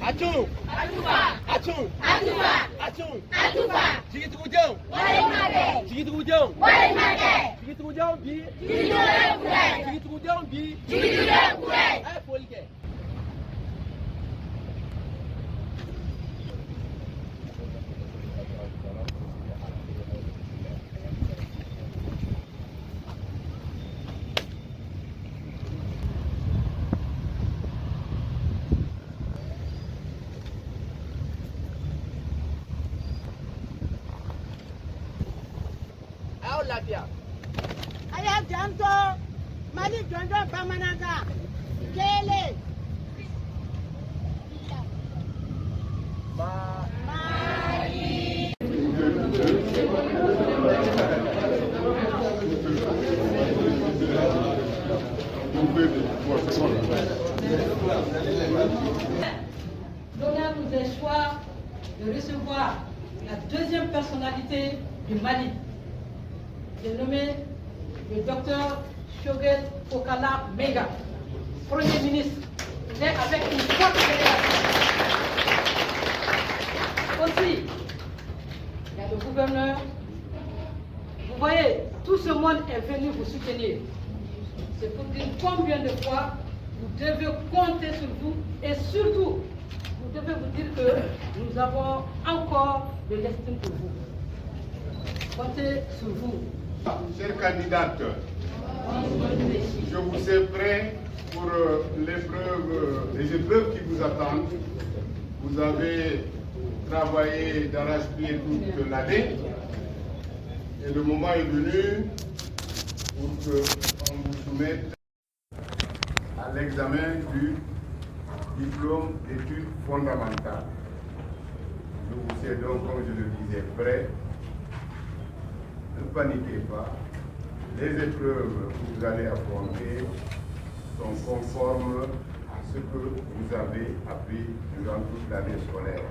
Acung! Acung! Acung! Jigi Tugujang! Jigi Tugujang! Jigi Tugujang bi! Jigi Tugujang bi! Eh, Polike! Lafiya. Aya janto Mali jondo bamananga kele Mali L'honneur nous est choix de recevoir la deuxième personnalité du Mali. J'ai nommé le docteur Choguel Kokala Menga, Premier ministre, né avec une forte délégation. Aussi, il y a le gouverneur. Vous voyez, tout ce monde est venu vous soutenir. C'est pour dire combien de fois vous devez compter sur vous et surtout, vous devez vous dire que nous avons encore de l'estime pour vous. Comptez sur vous. Chère candidate, je vous ai prêt pour les épreuves qui vous attendent. Vous avez travaillé d'arrache-pied toute l'année et le moment est venu pour qu'on vous soumette à l'examen du diplôme d'études fondamentales. Je vous sais donc, comme je le disais, prêt. Ne paniquez pas, les épreuves que vous allez affronter sont conformes à ce que vous avez appris durant toute l'année scolaire.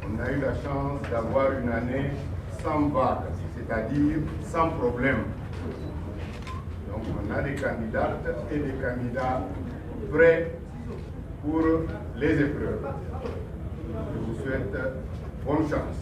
On a eu la chance d'avoir une année sans vagues, c'est-à-dire sans problème. Donc on a des candidates et des candidats prêts pour les épreuves. Je vous souhaite bonne chance.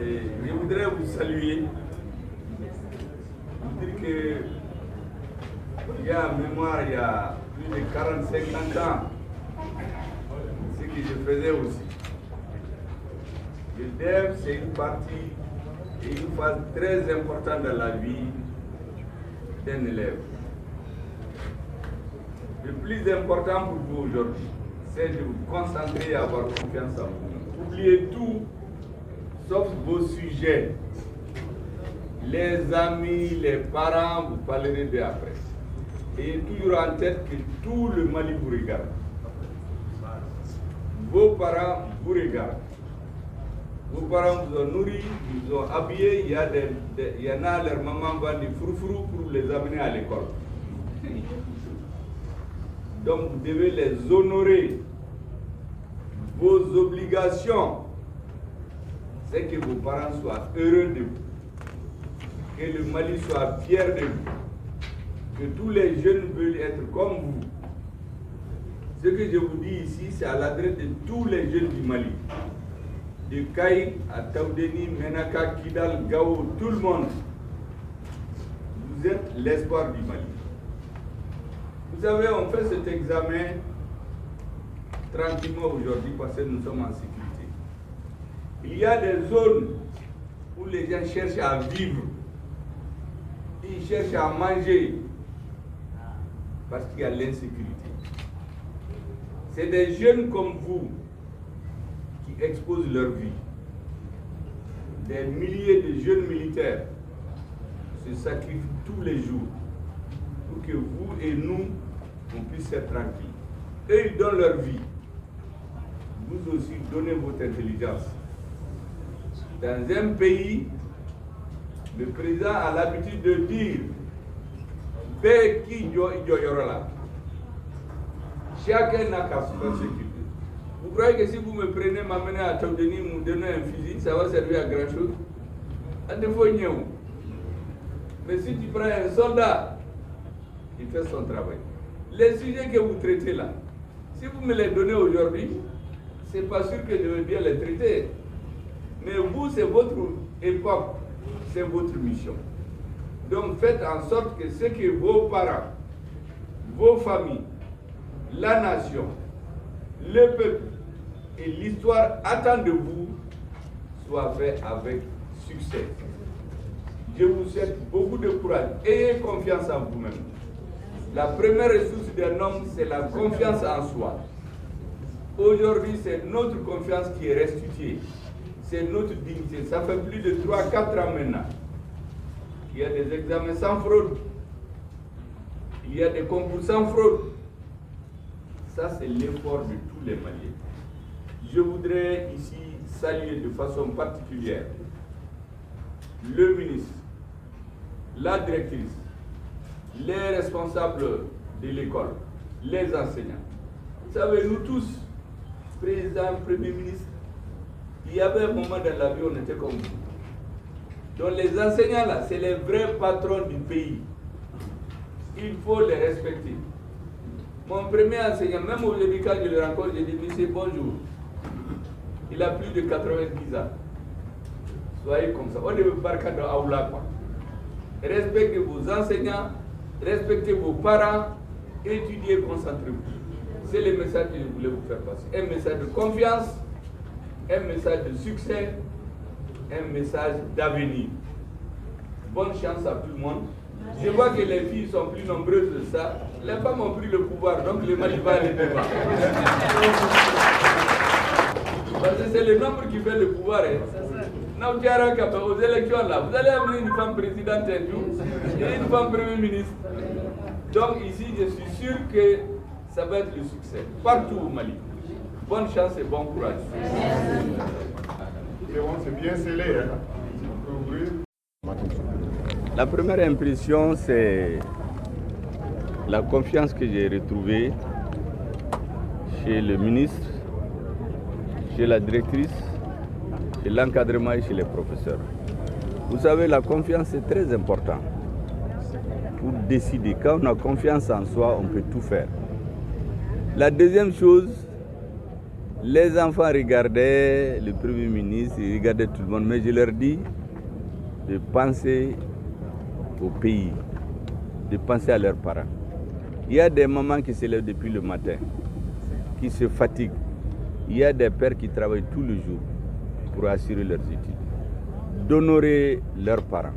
Et je voudrais vous saluer. Dire que il y a mémoire, il y a plus de 40-50 ans, ce que je faisais aussi. Le DEF, c'est une partie et une phase très importante dans la vie d'un élève. Le plus important pour vous aujourd'hui, c'est de vous concentrer et avoir confiance en vous. Oubliez tout, sauf vos sujets. Les amis, les parents, vous parlerez d'eux après. Et toujours en tête que tout le Mali vous regarde. Vos parents vous regardent. Vos parents vous ont nourri, vous ont habillé. Il y en a, leur maman vend des froufrous pour les amener à l'école. Donc vous devez les honorer. Vos obligations, c'est que vos parents soient heureux de vous. Que le Mali soit fier de vous, que tous les jeunes veulent être comme vous. Ce que je vous dis ici, c'est à l'adresse de tous les jeunes du Mali. De Kaï à Taoudeni, Menaka, Kidal, Gao, tout le monde. Vous êtes l'espoir du Mali. Vous savez, on fait cet examen tranquillement aujourd'hui parce que nous sommes en sécurité. Il y a des zones où les gens cherchent à vivre. Ils cherchent à manger parce qu'il y a l'insécurité. C'est des jeunes comme vous qui exposent leur vie. Des milliers de jeunes militaires se sacrifient tous les jours pour que vous et nous, on puisse être tranquilles. Eux, ils donnent leur vie. Vous aussi, donnez votre intelligence. Dans un pays, le président a l'habitude de dire chacun n'a qu'à se sécurité. Vous croyez que si vous me prenez, m'amenez à Taoudeni, me donnez un fusil, ça va servir à grand chose? Mais si tu prends un soldat, il fait son travail. Les sujets que vous traitez là, si vous me les donnez aujourd'hui, c'est pas sûr que je vais bien les traiter. Mais vous, c'est votre époque, c'est votre mission. Donc faites en sorte que ce que vos parents, vos familles, la nation, le peuple et l'histoire attendent de vous soit fait avec succès. Je vous souhaite beaucoup de courage. Ayez confiance en vous-même. La première ressource d'un homme, c'est la confiance en soi. Aujourd'hui, c'est notre confiance qui est restituée. C'est notre dignité. Ça fait plus de 3-4 ans maintenant. Il y a des examens sans fraude. Il y a des concours sans fraude. Ça, c'est l'effort de tous les Maliens. Je voudrais ici saluer de façon particulière le ministre, la directrice, les responsables de l'école, les enseignants. Vous savez, nous tous, président, premier ministre, il y avait un moment dans la vie où on était comme vous. Donc les enseignants là, c'est les vrais patrons du pays. Il faut les respecter. Mon premier enseignant, même aujourd'hui quand je le rencontre, je dis, monsieur, bonjour. Il a plus de 90 ans. Soyez comme ça. On ne veut pas de Aoula. Respectez vos enseignants, respectez vos parents, étudiez, concentrez-vous. C'est le message que je voulais vous faire passer. Un message de confiance, un message de succès, un message d'avenir. Bonne chance à tout le monde. Je vois que les filles sont plus nombreuses que ça. Les femmes ont pris le pouvoir, donc le Mali va aller devant. Parce que c'est le nombre qui fait le pouvoir. Aux élections là, vous allez amener une femme présidente un jour et une femme premier ministre. Donc ici, je suis sûr que ça va être le succès partout au Mali. Bonne chance et bon courage. C'est bien scellé. La première impression, c'est la confiance que j'ai retrouvée chez le ministre, chez la directrice, chez l'encadrement et chez les professeurs. Vous savez, la confiance est très importante pour décider. Quand on a confiance en soi, on peut tout faire. La deuxième chose, les enfants regardaient le Premier ministre, ils regardaient tout le monde, mais je leur dis de penser au pays, de penser à leurs parents. Il y a des mamans qui se lèvent depuis le matin, qui se fatiguent. Il y a des pères qui travaillent tout le jour pour assurer leurs études, d'honorer leurs parents,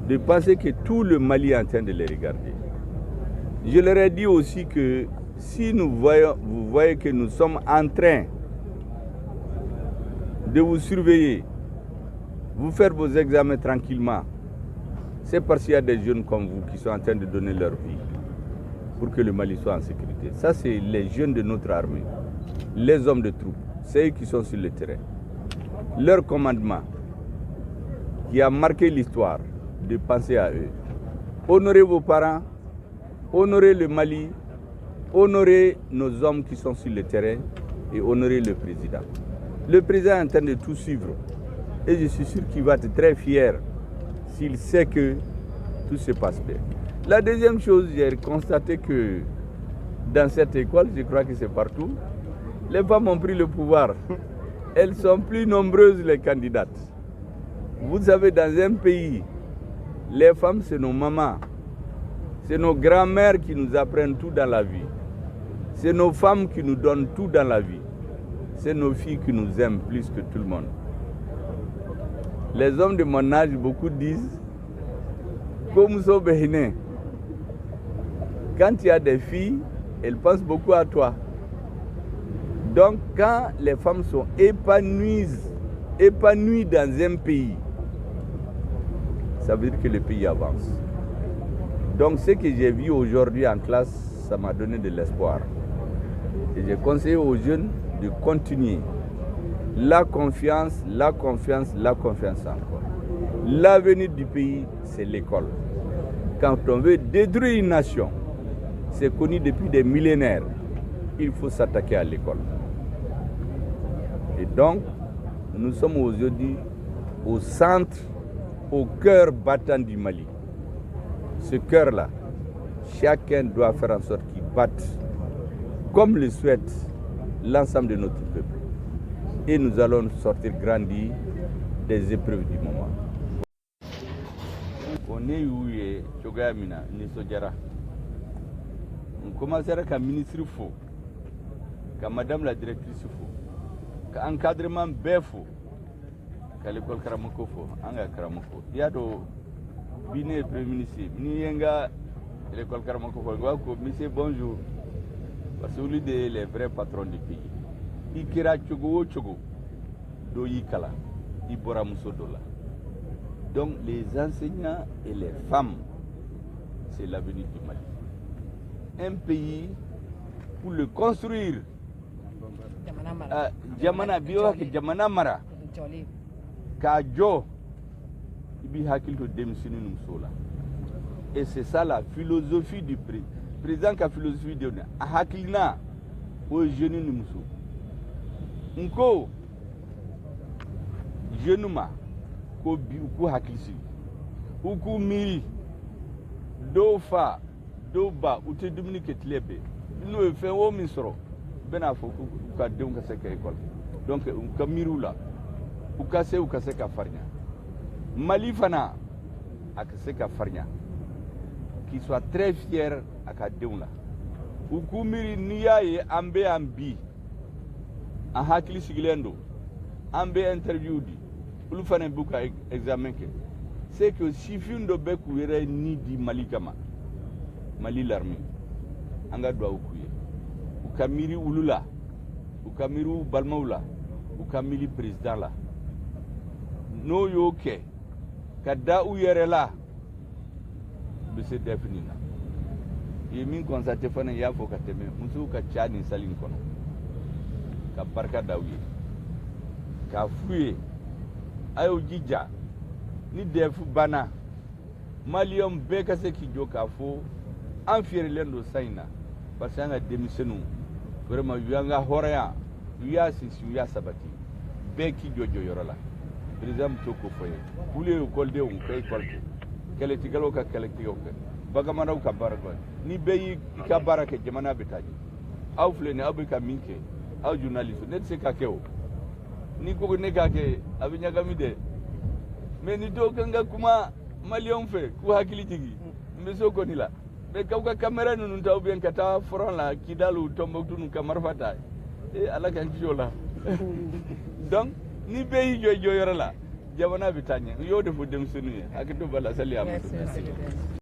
de penser que tout le Mali est en train de les regarder. Je leur ai dit aussi que si vous voyez que nous sommes en train de vous surveiller, vous faire vos examens tranquillement, c'est parce qu'il y a des jeunes comme vous qui sont en train de donner leur vie pour que le Mali soit en sécurité. Ça, c'est les jeunes de notre armée, les hommes de troupes, c'est eux qui sont sur le terrain. Leur commandement qui a marqué l'histoire, de penser à eux. Honorez vos parents, honorez le Mali, honorez nos hommes qui sont sur le terrain et honorez le président. Le président est en train de tout suivre et je suis sûr qu'il va être très fier s'il sait que tout se passe bien. La deuxième chose, j'ai constaté que dans cette école, je crois que c'est partout, les femmes ont pris le pouvoir. Elles sont plus nombreuses, les candidates. Vous savez, dans un pays, les femmes, c'est nos mamans, c'est nos grands-mères qui nous apprennent tout dans la vie. C'est nos femmes qui nous donnent tout dans la vie. C'est nos filles qui nous aiment plus que tout le monde. Les hommes de mon âge, beaucoup disent, comme ça, quand il y a des filles, elles pensent beaucoup à toi. Donc, quand les femmes sont épanouies dans un pays, ça veut dire que le pays avance. Donc, ce que j'ai vu aujourd'hui en classe, ça m'a donné de l'espoir. Et j'ai conseillé aux jeunes de continuer. La confiance encore. L'avenir du pays, c'est l'école. Quand on veut détruire une nation, c'est connu depuis des millénaires, il faut s'attaquer à l'école. Et donc, nous sommes aujourd'hui au centre, au cœur battant du Mali. Ce cœur-là, chacun doit faire en sorte qu'il batte comme le souhaite l'ensemble de notre peuple. Et nous allons sortir grandis des épreuves du moment. On est où Chogamina, Nisojara. On commence avec un ministre faux, comme madame la directrice faux, qu'un encadrement béfou, qu'à l'école Karamoko faux, Anga Karamoko. Il y a do Bine Premier ministre, Nienga, l'école Karamoko faux, monsieur bonjour, parce que lui est le vrai patron du pays. Ikira Chogo Chogo, do Yikala, Ibora Musodola. Donc les enseignants et les femmes, c'est l'avenir du Mali. Un pays pour le construire. Jamana bio ki jamana mara. Kajo ibi hakil to démissionner nous sola. Et c'est ça la philosophie du président ka philosophie de hakilna au jeune nous so. Nko jeunuma ko bi ko hakilisi. Uku miri do fa do ba ou te Dominique Tlebe nous fait au misro ben a faut ka de ka se ka école donc ka mirula ou ka se ka farnya Mali fana ak se ka farnya qui soit très fier aka deula ou ku miri niyaye ambe ambi a hakili sigilendo ambe interview di ulu fana buka examen ke c'est que si fin do be ku yere ni di Mali kama Mali l'armée anga doit okuye ukamiri ulula ukamiru balmaula ukamili président la no yoke kada uyere la be se définir et min constaté fana ya fo kateme musu ka chani salin kono ka barka dawiye ka fuye ayo jija ni defu bana Malium be ka se ki joka fo en fier lendo saina parce que a démissionné vraiment yanga horaya ya sisi ya sabati be ki jojo yorola par exemple toko foye kule école de on kay école kele tigalo ka kele tigoke bagamana ka barako ni be ka barake jamana betaji aw flene abika minke aw journaliste net se ka keo ni ko ne ka ke abinya gamide mais ni do ganga kuma Malion fe ku hakili tigi mbeso ko nila mais kawka caméra nous taw bien kata front la kidalu Tombouctou nous kamarfata et ala kan jola donc ni beyi joy joyora la jamana bitanya yo defo dem sunu ak to bala sali amadou